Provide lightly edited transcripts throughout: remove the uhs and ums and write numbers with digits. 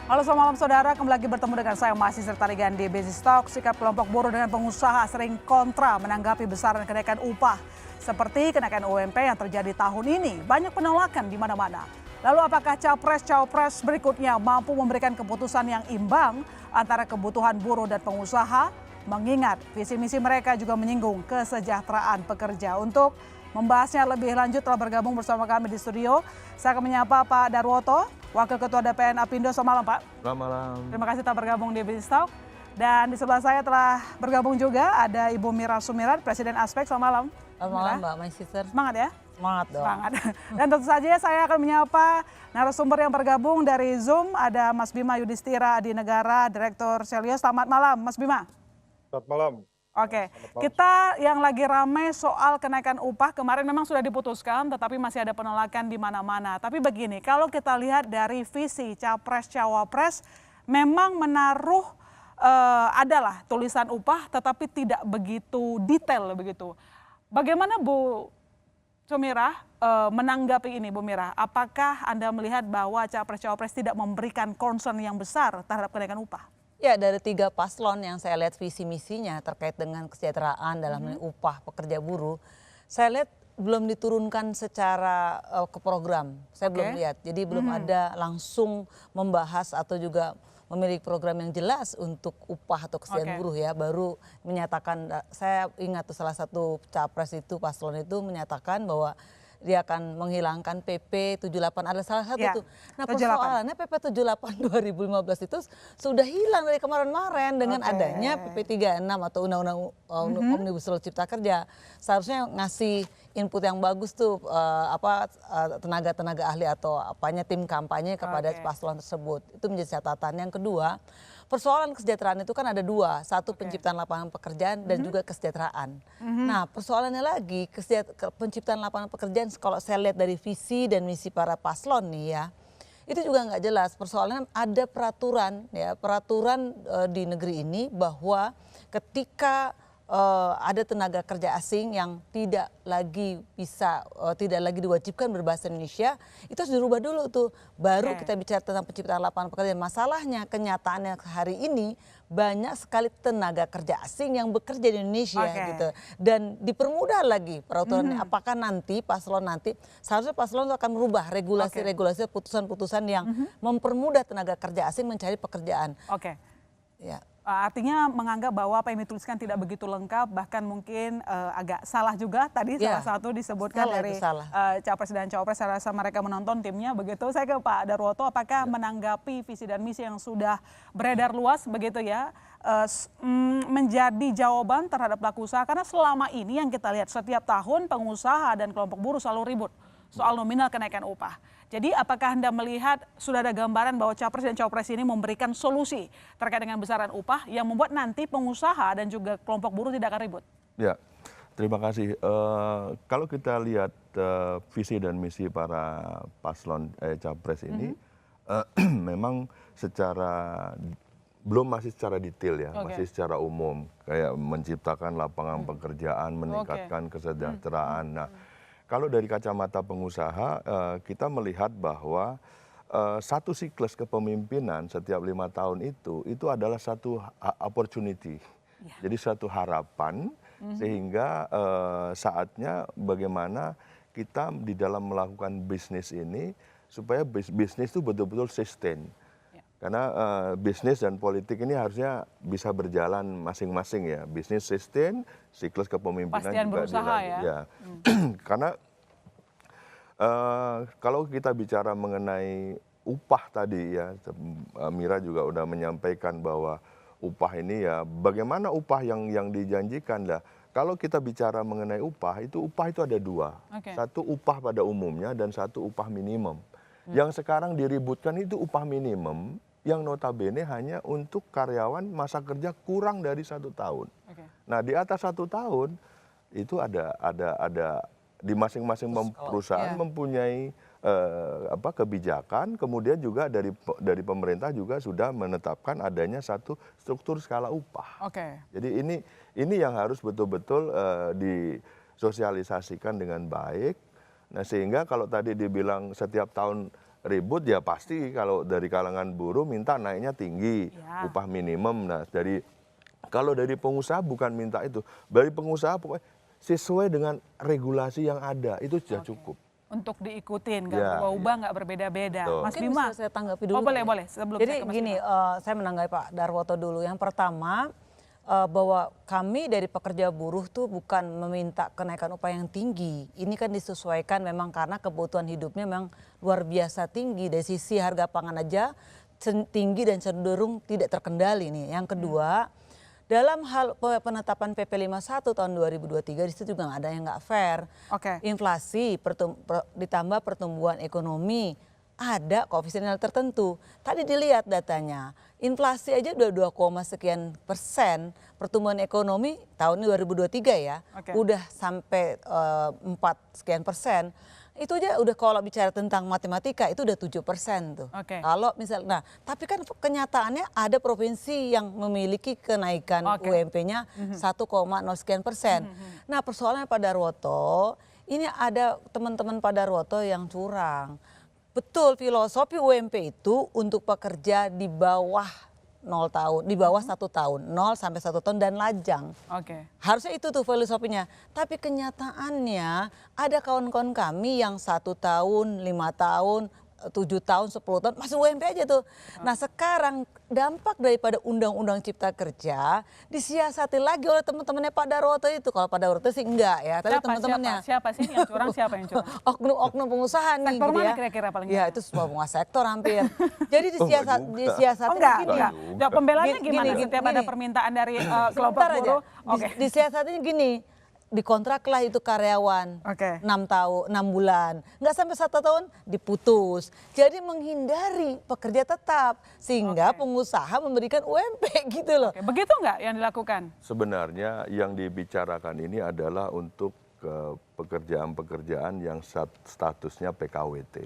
Halo selamat malam saudara, kembali lagi bertemu dengan saya masih serta Rigan di Business Talk. Sikap kelompok buruh dengan pengusaha sering kontra menanggapi besaran kenaikan upah. Seperti kenaikan UMP yang terjadi tahun ini, banyak penolakan di mana-mana. Lalu apakah capres-cawapres berikutnya mampu memberikan keputusan yang imbang antara kebutuhan buruh dan pengusaha? Mengingat visi misi mereka juga menyinggung kesejahteraan pekerja. Untuk membahasnya lebih lanjut telah bergabung bersama kami di studio. Saya akan menyapa Pak Darwoto, Wakil Ketua DPN Apindo. Selamat malam Pak. Selamat malam. Terima kasih telah bergabung di Business Talk. Dan di sebelah saya telah bergabung juga ada Ibu Mira Sumirat, Presiden Aspek. Selamat malam. Selamat malam Mbak, my sister. Semangat ya. Semangat dong. Semangat. Dan tentu saja saya akan menyapa narasumber yang bergabung dari Zoom. Ada Mas Bima Yudhistira Adinegara, Direktur Selyo. Selamat malam Mas Bima. Selamat malam. Oke, kita yang lagi ramai soal kenaikan upah kemarin memang sudah diputuskan, tetapi masih ada penolakan di mana-mana. Tapi begini, kalau kita lihat dari visi capres-cawapres, memang menaruh adalah tulisan upah, tetapi tidak begitu detail begitu. Bagaimana Bu Sumirah menanggapi ini, Bu Mira? Apakah Anda melihat bahwa capres-cawapres tidak memberikan concern yang besar terhadap kenaikan upah? Ya, dari 3 paslon yang saya lihat visi misinya terkait dengan kesejahteraan dalam upah pekerja buruh, saya lihat belum diturunkan secara ke program. Saya belum lihat. Jadi belum ada langsung membahas atau juga memiliki program yang jelas untuk upah atau kesejahteraan buruh ya. Baru menyatakan, saya ingat tuh salah satu capres itu, paslon itu menyatakan bahwa dia akan menghilangkan PP 78, ada salah satu tuh. Nah persoalannya PP 78 2015 itu sudah hilang dari kemarin-kemarin dengan adanya PP 36 atau Undang-Undang Omnibus Law Cipta Kerja. Seharusnya ngasih input yang bagus tuh tenaga-tenaga ahli atau tim kampanye kepada paslon tersebut. Itu menjadi catatan. Yang kedua, persoalan kesejahteraan itu kan ada 2, satu penciptaan lapangan pekerjaan dan juga kesejahteraan. Nah persoalannya lagi penciptaan lapangan pekerjaan kalau saya lihat dari visi dan misi para paslon nih ya, itu juga nggak jelas. Persoalannya ada peraturan ya, peraturan di negeri ini bahwa ketika ada tenaga kerja asing yang tidak lagi diwajibkan berbahasa Indonesia, itu harus dirubah dulu tuh. Baru kita bicara tentang penciptaan lapangan pekerjaan. Masalahnya kenyataannya hari ini banyak sekali tenaga kerja asing yang bekerja di Indonesia gitu. Dan dipermudah lagi peraturannya. Apakah nanti paslon seharusnya paslon itu akan merubah regulasi-regulasi putusan-putusan yang mempermudah tenaga kerja asing mencari pekerjaan. Ya. Artinya menganggap bahwa apa yang dituliskan tidak begitu lengkap, bahkan mungkin agak salah juga. Tadi salah satu disebutkan dari capres dan cawapres, saya rasa mereka menonton timnya begitu. Saya ke Pak Darwoto, apakah menanggapi visi dan misi yang sudah beredar luas begitu ya, menjadi jawaban terhadap pelaku usaha? Karena selama ini yang kita lihat setiap tahun pengusaha dan kelompok buruh selalu ribut soal nominal kenaikan upah. Jadi apakah Anda melihat sudah ada gambaran bahwa capres dan cawapres ini memberikan solusi terkait dengan besaran upah yang membuat nanti pengusaha dan juga kelompok buruh tidak akan ribut? Ya, terima kasih. Kalau kita lihat visi dan misi para paslon capres ini, memang masih secara detail ya, masih secara umum, kayak menciptakan lapangan pekerjaan, meningkatkan kesejahteraan. Nah, kalau dari kacamata pengusaha, kita melihat bahwa satu siklus kepemimpinan setiap 5 tahun itu adalah satu opportunity. Jadi satu harapan, sehingga saatnya bagaimana kita di dalam melakukan bisnis ini, supaya bisnis itu betul-betul sustain. Karena bisnis dan politik ini harusnya bisa berjalan masing-masing ya. Bisnis sustain, siklus kepemimpinan Pastian juga berusaha ya. Karena kalau kita bicara mengenai upah tadi ya, Mira juga udah menyampaikan bahwa upah ini ya, bagaimana upah yang dijanjikan lah. Kalau kita bicara mengenai upah itu ada 2. Satu upah pada umumnya dan satu upah minimum. Yang sekarang diributkan itu upah minimum yang notabene hanya untuk karyawan masa kerja kurang dari 1 tahun. Nah di atas 1 tahun itu ada di masing-masing perusahaan mempunyai kebijakan, kemudian juga dari pemerintah juga sudah menetapkan adanya satu struktur skala upah. Jadi ini yang harus betul-betul disosialisasikan dengan baik. Nah sehingga kalau tadi dibilang setiap tahun ribut ya pasti kalau dari kalangan buruh minta naiknya tinggi, upah minimum. Nah, kalau dari pengusaha bukan minta itu, dari pengusaha pokoknya sesuai dengan regulasi yang ada itu sudah cukup. Untuk diikutin, nggak berubah-ubah, nggak berbeda-beda. Mas Bima, saya tanggapi dulu. Oh boleh. Sebelum jadi gini, saya menanggapi Pak Darwoto dulu. Yang pertama, bahwa kami dari pekerja buruh tuh bukan meminta kenaikan upah yang tinggi. Ini kan disesuaikan memang karena kebutuhan hidupnya memang luar biasa tinggi. Dari sisi harga pangan aja tinggi dan cenderung tidak terkendali nih. Yang kedua, dalam hal penetapan PP 51 tahun 2023 di situ juga nggak ada yang nggak fair. Inflasi ditambah pertumbuhan ekonomi, ada koefisien tertentu. Tadi dilihat datanya, inflasi aja udah 2, sekian persen, pertumbuhan ekonomi tahun 2023 ya, udah sampai 4 sekian persen. Itu aja udah kalau bicara tentang matematika itu udah 7% tuh. Kalau misalnya, nah tapi kan kenyataannya ada provinsi yang memiliki kenaikan UMP-nya 1,0 sekian persen. Nah persoalannya Pak Darwoto, ini ada teman-teman Pak Darwoto yang curang. Betul, filosofi UMP itu untuk pekerja di bawah 0 tahun, di bawah 1 tahun, 0 sampai 1 tahun dan lajang. Harusnya itu tuh filosofinya. Tapi kenyataannya ada kawan-kawan kami yang 1 tahun, 5 tahun, 7 tahun, 10 tahun masih UMP aja tuh. Nah sekarang dampak daripada Undang-Undang Cipta Kerja disiasati lagi oleh teman-temannya Pak Darwoto itu. Kalau Pak Darwoto sih enggak ya, tapi teman-temannya. Siapa sih yang curang, siapa yang curang? Oknum-oknum pengusaha nih sektor gitu mana ya. Kira-kira paling ya itu semua pengusaha sektor hampir. Jadi disiasati enggak. Pembelaannya gimana setiap ada permintaan dari kelompok buruh? Disiasatinya gini, dikontraklah itu karyawan 6 bulan, nggak sampai 1 tahun diputus. Jadi menghindari pekerja tetap sehingga pengusaha memberikan UMP gitu loh. Begitu nggak yang dilakukan? Sebenarnya yang dibicarakan ini adalah untuk pekerjaan-pekerjaan yang statusnya PKWT.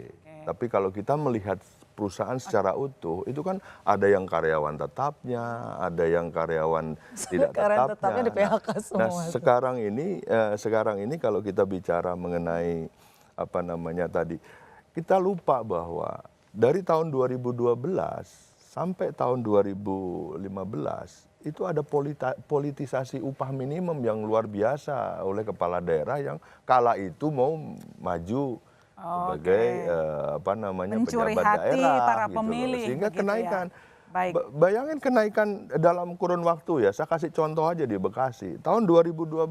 Tapi kalau kita melihat perusahaan secara utuh, itu kan ada yang karyawan tetapnya, ada yang karyawan tidak tetapnya. Di PHK semua. Nah, sekarang ini kalau kita bicara mengenai apa namanya tadi, kita lupa bahwa dari tahun 2012 sampai tahun 2015 itu ada politisasi upah minimum yang luar biasa oleh kepala daerah yang kala itu mau maju sebagai mencuri pejabat hati daerah para gitu pemilih, loh. Sehingga kenaikan. Baik. Bayangin kenaikan dalam kurun waktu ya, saya kasih contoh aja di Bekasi. Tahun 2012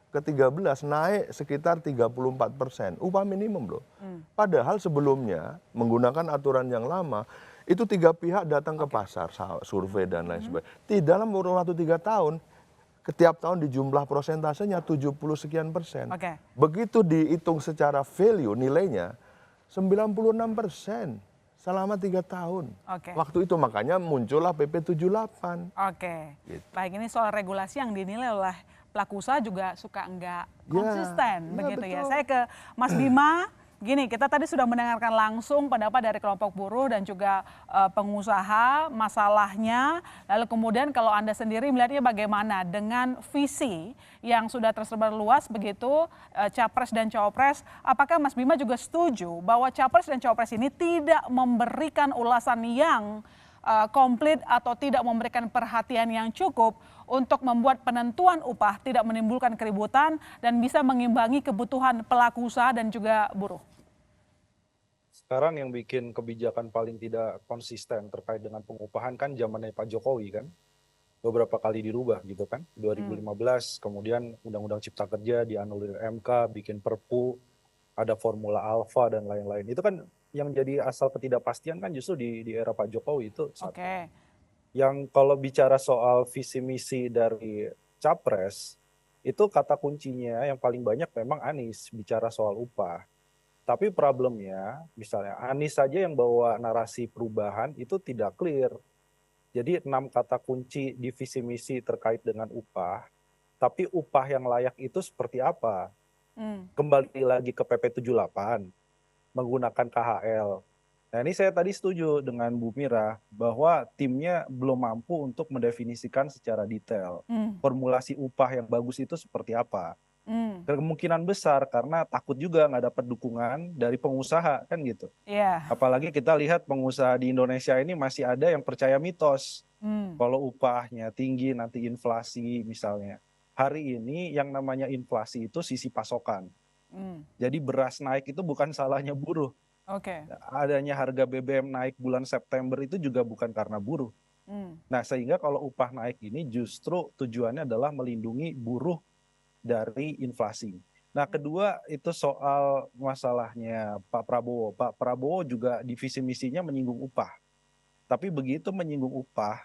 ke 13 naik sekitar 34% upah minimum loh. Padahal sebelumnya menggunakan aturan yang lama itu 3 pihak datang ke pasar, survei dan lain sebagainya. Di dalam kurun waktu 3 tahun setiap tahun di jumlah prosentasenya 70 sekian persen. Begitu dihitung secara value nilainya 96% selama 3 tahun. Waktu itu makanya muncullah PP 78. Gitu. Baik, ini soal regulasi yang dinilai oleh pelaku usaha juga suka enggak konsisten begitu ya. Saya ke Mas Bima. Gini, kita tadi sudah mendengarkan langsung pendapat dari kelompok buruh dan juga pengusaha masalahnya. Lalu kemudian kalau Anda sendiri melihatnya bagaimana dengan visi yang sudah tersebar luas begitu Capres dan Cawapres. Apakah Mas Bima juga setuju bahwa Capres dan Cawapres ini tidak memberikan ulasan yang komplit atau tidak memberikan perhatian yang cukup untuk membuat penentuan upah tidak menimbulkan keributan dan bisa mengimbangi kebutuhan pelaku usaha dan juga buruh? Sekarang yang bikin kebijakan paling tidak konsisten terkait dengan pengupahan kan zamannya Pak Jokowi kan. Beberapa kali dirubah gitu kan. 2015 kemudian Undang-Undang Cipta Kerja dianulir MK, bikin Perpu, ada Formula Alpha dan lain-lain. Itu kan yang jadi asal ketidakpastian kan justru di era Pak Jokowi itu. Yang kalau bicara soal visi misi dari Capres, itu kata kuncinya yang paling banyak memang Anies bicara soal upah. Tapi problemnya misalnya Anies saja yang bawa narasi perubahan itu tidak clear. Jadi 6 kata kunci di visi misi terkait dengan upah, tapi upah yang layak itu seperti apa? Kembali lagi ke PP 78, menggunakan KHL. Nah ini saya tadi setuju dengan Bu Mira bahwa timnya belum mampu untuk mendefinisikan secara detail formulasi upah yang bagus itu seperti apa. Kemungkinan besar karena takut juga nggak dapat dukungan dari pengusaha kan gitu. Iya. Apalagi kita lihat pengusaha di Indonesia ini masih ada yang percaya mitos. Kalau upahnya tinggi nanti inflasi misalnya. Hari ini yang namanya inflasi itu sisi pasokan. Jadi beras naik itu bukan salahnya buruh. Oke. Adanya harga BBM naik bulan September itu juga bukan karena buruh. Nah, sehingga kalau upah naik ini justru tujuannya adalah melindungi buruh dari inflasi. Nah, kedua itu soal masalahnya Pak Prabowo. Pak Prabowo juga di visi misinya menyinggung upah. Tapi begitu menyinggung upah,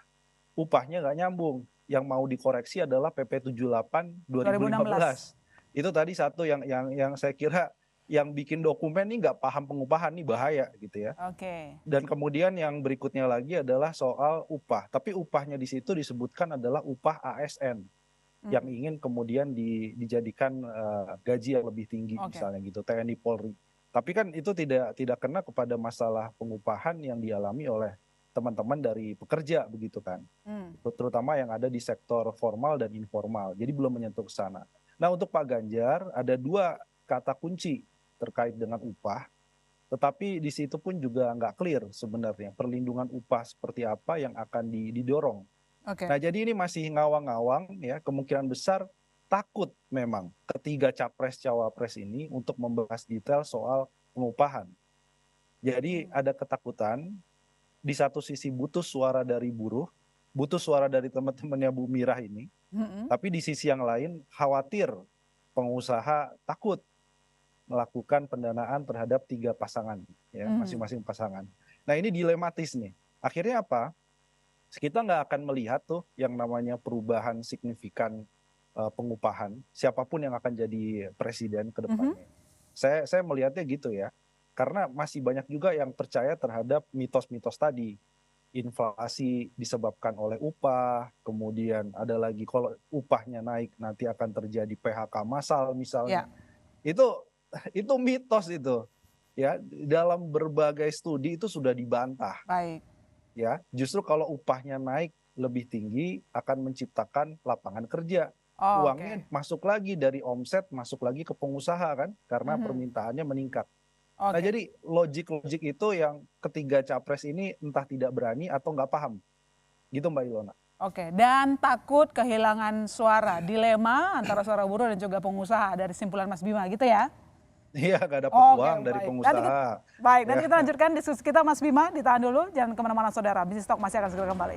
upahnya nggak nyambung. Yang mau dikoreksi adalah PP 78 2015. Itu tadi satu yang saya kira yang bikin dokumen ini nggak paham pengupahan nih bahaya gitu ya. Oke. Dan kemudian yang berikutnya lagi adalah soal upah. Tapi upahnya di situ disebutkan adalah upah ASN yang ingin kemudian dijadikan gaji yang lebih tinggi misalnya gitu, TNI Polri. Tapi kan itu tidak kena kepada masalah pengupahan yang dialami oleh teman-teman dari pekerja begitu kan. Terutama yang ada di sektor formal dan informal. Jadi belum menyentuh ke sana. Nah, untuk Pak Ganjar ada 2 kata kunci terkait dengan upah, tetapi di situ pun juga nggak clear sebenarnya perlindungan upah seperti apa yang akan didorong. Nah, jadi ini masih ngawang-ngawang ya, kemungkinan besar takut memang ketiga capres-cawapres ini untuk membahas detail soal pengupahan. Jadi ada ketakutan, di satu sisi butuh suara dari buruh, butuh suara dari teman-temannya Bu Mirah ini, tapi di sisi yang lain khawatir pengusaha takut melakukan pendanaan terhadap 3 pasangan, ya masing-masing pasangan. Nah, ini dilematis nih. Akhirnya apa? Kita nggak akan melihat tuh yang namanya perubahan signifikan pengupahan siapapun yang akan jadi presiden ke depannya. Saya melihatnya gitu ya. Karena masih banyak juga yang percaya terhadap mitos-mitos tadi. Inflasi disebabkan oleh upah, kemudian ada lagi kalau upahnya naik nanti akan terjadi PHK massal misalnya. Itu mitos itu. Ya, dalam berbagai studi itu sudah dibantah. Baik. Ya, justru kalau upahnya naik lebih tinggi akan menciptakan lapangan kerja. Uangnya masuk lagi dari omset, masuk lagi ke pengusaha kan, karena permintaannya meningkat. Nah, jadi logik-logik itu yang ketiga capres ini entah tidak berani atau nggak paham. Gitu Mbak Ilona. Oke, dan takut kehilangan suara, dilema antara suara buruh dan juga pengusaha dari simpulan Mas Bima gitu ya? Iya, nggak dapat uang dari pengusaha. Nanti kita lanjutkan diskusi kita Mas Bima, ditahan dulu, jangan kemana-mana saudara, Bisnis Talk masih akan segera kembali.